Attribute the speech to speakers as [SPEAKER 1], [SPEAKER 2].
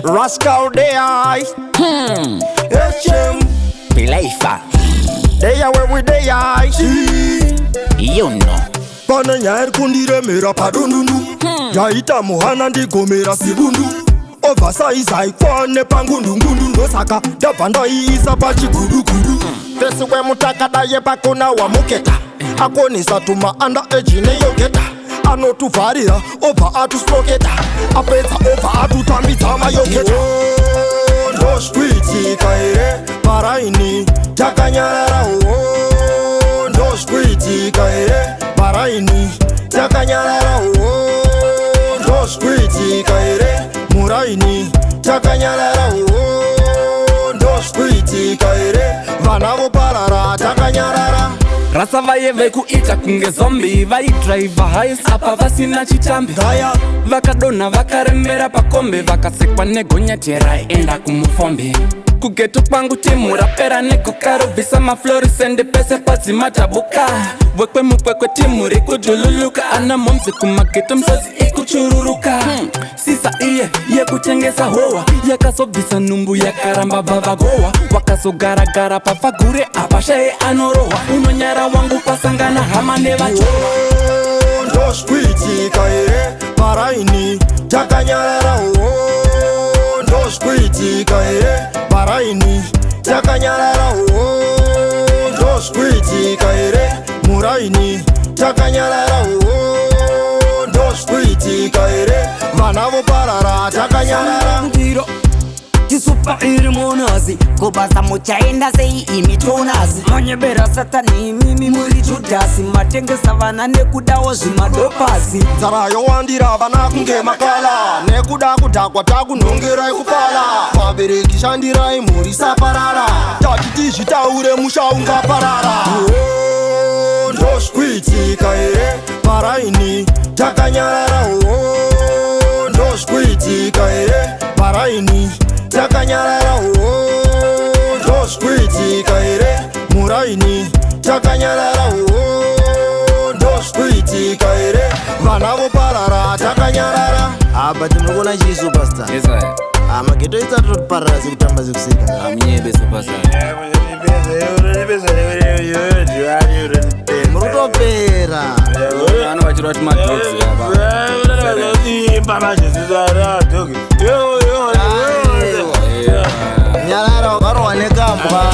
[SPEAKER 1] Rascarl Deya.
[SPEAKER 2] Pilaifa.
[SPEAKER 1] Deya where we Deya.
[SPEAKER 2] You know.
[SPEAKER 1] Pana nyari kundiremera padundundu. Yaita muhana ndigomera sibundu. Oversize aikwane pangundungundu. Ndosaka ndabanda iisa pachigudugudu. Tesiwe mutakadaye pakona wa muketa. Akonisa tuma anda ejine yogeta. Anotuvarira obva atuspoketa. Apedza obva atutambidza mayogeta. Ndozvikuitika here paraini takanyarara. Ndozvikuitika here paraini takanyarara. Ndozvikuitika here muraini takanyarara. Ndozvikuitika here vana voparara takanyarara.
[SPEAKER 3] Rasa vaivekuita kunge zombi, vaidriva highs apa vasina chitambi. Vakadona vakarembera pakombe, vakasekwa negonyatera enda kumufombe. Kugeto kwangu timu rapera nekokaro, visa maflorisende pese pazimatabuka. Wekwe mukwekwe timu rikujululuka, ana momzi kumageto msozi ikuchururuka. Sisa iye yekutengesa hoa, yakasobvisa numbu yakaramba vavagowa. Wakasogara pafagure apashaye anorowa, unonyara wangu pasangana hama nevacho.
[SPEAKER 1] Ndozvikuitika here paraini takanyarara. Ndozvikuitika here paraini takanyarara. Ndozvikuitika here muraini takanyarara. Ndozvikuitika here vana voparara takanyarara.
[SPEAKER 4] Tisupa iri monazi Kobasa muchaenda sei imi tonazi Manyebera satani mimi muri judasi Matengesa vana nekudawo zvimadopasi
[SPEAKER 1] Zarayo wandira vana kunge makala. Nekuda kudhakwa takunhongerai kupala. Vabereki shandirai muri saparara. Tatiti zvitaure mushaunga parara. Ndozvikuitika here paraini takanyarara. Ndozvikuitika here paraini takanyarara. Ndozvikuitika here muraini takanyarara. Ndozvikuitika here vana voparara takanyarara.
[SPEAKER 5] But mukona chi superstar.
[SPEAKER 3] Yes I.
[SPEAKER 5] Mageto isatoparara sekutamba sekuseka.
[SPEAKER 3] Amnyebe superstar.
[SPEAKER 5] Murutopera.
[SPEAKER 3] Ano vachiroti madrogs
[SPEAKER 5] Nyarara wakarowa nekambwa.